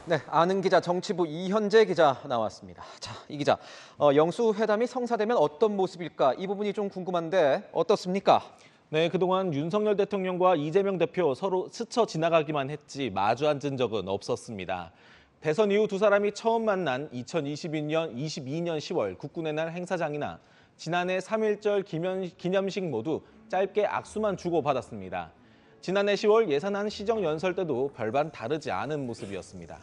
네, 아는 기자 정치부 이현재 기자 나왔습니다. 자, 이 기자, 영수회담이 성사되면 어떤 모습일까? 이 부분이 좀 궁금한데 어떻습니까? 네, 그동안 윤석열 대통령과 이재명 대표 서로 스쳐 지나가기만 했지 마주 앉은 적은 없었습니다. 대선 이후 두 사람이 처음 만난 2022년 10월 국군의 날 행사장이나 지난해 3.1절 기념식 모두 짧게 악수만 주고받았습니다. 지난해 10월 예산안 시정연설 때도 별반 다르지 않은 모습이었습니다.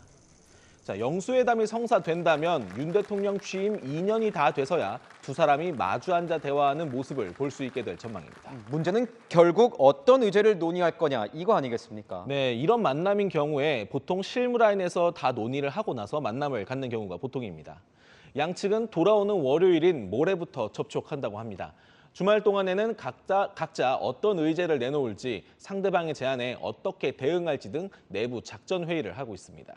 자, 영수회담이 성사된다면 윤 대통령 취임 2년이 다 돼서야 두 사람이 마주 앉아 대화하는 모습을 볼 수 있게 될 전망입니다. 문제는 결국 어떤 의제를 논의할 거냐 이거 아니겠습니까? 네, 이런 만남인 경우에 보통 실무라인에서 다 논의를 하고 나서 만남을 갖는 경우가 보통입니다. 양측은 돌아오는 월요일인 모레부터 접촉한다고 합니다. 주말 동안에는 각자 어떤 의제를 내놓을지 상대방의 제안에 어떻게 대응할지 등 내부 작전 회의를 하고 있습니다.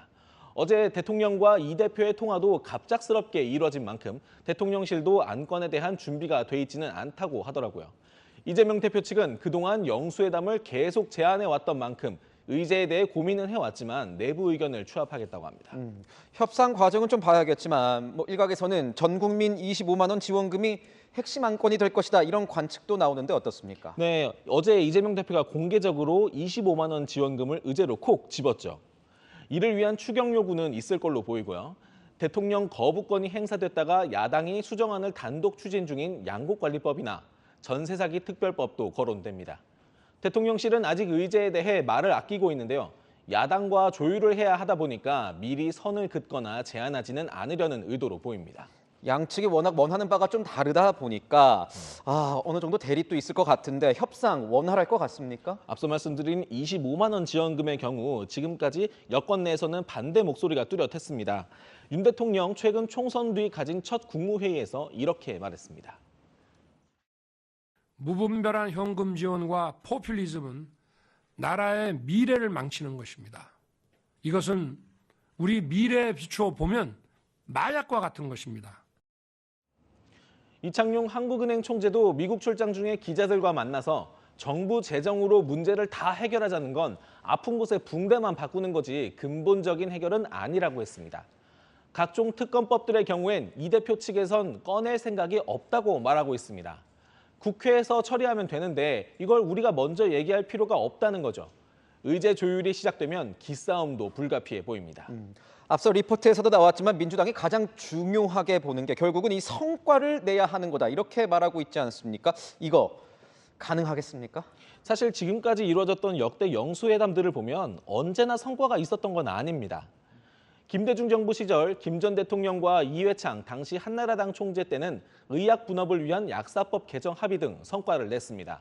어제 대통령과 이 대표의 통화도 갑작스럽게 이뤄진 만큼 대통령실도 안건에 대한 준비가 돼 있지는 않다고 하더라고요. 이재명 대표 측은 그동안 영수회담을 계속 제안해왔던 만큼 의제에 대해 고민은 해왔지만 내부 의견을 취합하겠다고 합니다. 협상 과정은 좀 봐야겠지만 일각에서는 전 국민 25만 원 지원금이 핵심 안건이 될 것이다 이런 관측도 나오는데 어떻습니까? 네, 어제 이재명 대표가 공개적으로 25만 원 지원금을 의제로 콕 집었죠. 이를 위한 추경 요구는 있을 걸로 보이고요. 대통령 거부권이 행사됐다가 야당이 수정안을 단독 추진 중인 양곡관리법이나 전세 사기 특별법도 거론됩니다. 대통령실은 아직 의제에 대해 말을 아끼고 있는데요. 야당과 조율을 해야 하다 보니까 미리 선을 긋거나 제안하지는 않으려는 의도로 보입니다. 양측이 워낙 원하는 바가 좀 다르다 보니까 어느 정도 대립도 있을 것 같은데 협상 원활할 것 같습니까? 앞서 말씀드린 25만 원 지원금의 경우 지금까지 여권 내에서는 반대 목소리가 뚜렷했습니다. 윤 대통령 최근 총선 뒤 가진 첫 국무회의에서 이렇게 말했습니다. 무분별한 현금 지원과 포퓰리즘은 나라의 미래를 망치는 것입니다. 이것은 우리 미래에 비추어 보면 마약과 같은 것입니다. 이창용 한국은행 총재도 미국 출장 중에 기자들과 만나서 정부 재정으로 문제를 다 해결하자는 건 아픈 곳에 붕대만 바꾸는 거지 근본적인 해결은 아니라고 했습니다. 각종 특검법들의 경우엔 이 대표 측에선 꺼낼 생각이 없다고 말하고 있습니다. 국회에서 처리하면 되는데 이걸 우리가 먼저 얘기할 필요가 없다는 거죠. 의제 조율이 시작되면 기싸움도 불가피해 보입니다. 앞서 리포트에서도 나왔지만 민주당이 가장 중요하게 보는 게 결국은 이 성과를 내야 하는 거다 이렇게 말하고 있지 않습니까? 이거 가능하겠습니까? 사실 지금까지 이루어졌던 역대 영수회담들을 보면 언제나 성과가 있었던 건 아닙니다. 김대중 정부 시절 김 전 대통령과 이회창 당시 한나라당 총재 때는 의약 분업을 위한 약사법 개정 합의 등 성과를 냈습니다.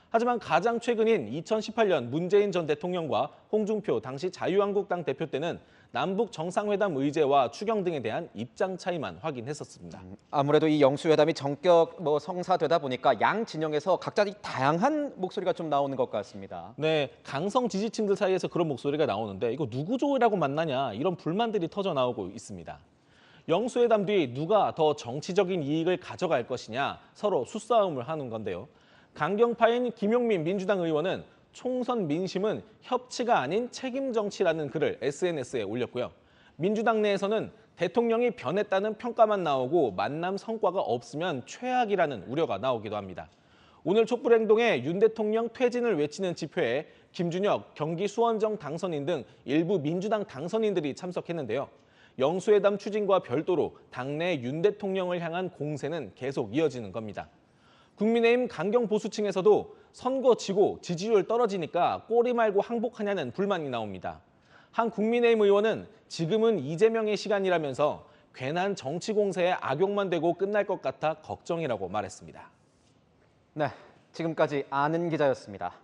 하지만 가장 최근인 2018년 문재인 전 대통령과 홍준표 당시 자유한국당 대표 때는 남북 정상회담 의제와 추경 등에 대한 입장 차이만 확인했었습니다. 아무래도 이 영수회담이 전격 성사되다 보니까 양 진영에서 각자 다양한 목소리가 좀 나오는 것 같습니다. 네, 강성 지지층들 사이에서 그런 목소리가 나오는데 이거 누구 조율하고 만나냐 이런 불만들이 터져 나오고 있습니다. 영수회담 뒤 누가 더 정치적인 이익을 가져갈 것이냐 서로 수싸움을 하는 건데요. 강경파인 김용민 민주당 의원은 총선 민심은 협치가 아닌 책임 정치라는 글을 SNS에 올렸고요. 민주당 내에서는 대통령이 변했다는 평가만 나오고 만남 성과가 없으면 최악이라는 우려가 나오기도 합니다. 오늘 촛불행동에 윤 대통령 퇴진을 외치는 집회에 김준혁 경기 수원정 당선인 등 일부 민주당 당선인들이 참석했는데요. 영수회담 추진과 별도로 당내 윤 대통령을 향한 공세는 계속 이어지는 겁니다. 국민의힘 강경 보수층에서도 선거 지고 지지율 떨어지니까 꼬리 말고 항복하냐는 불만이 나옵니다. 한 국민의힘 의원은 지금은 이재명의 시간이라면서 괜한 정치 공세에 악용만 되고 끝날 것 같아 걱정이라고 말했습니다. 네, 지금까지 아는 기자였습니다.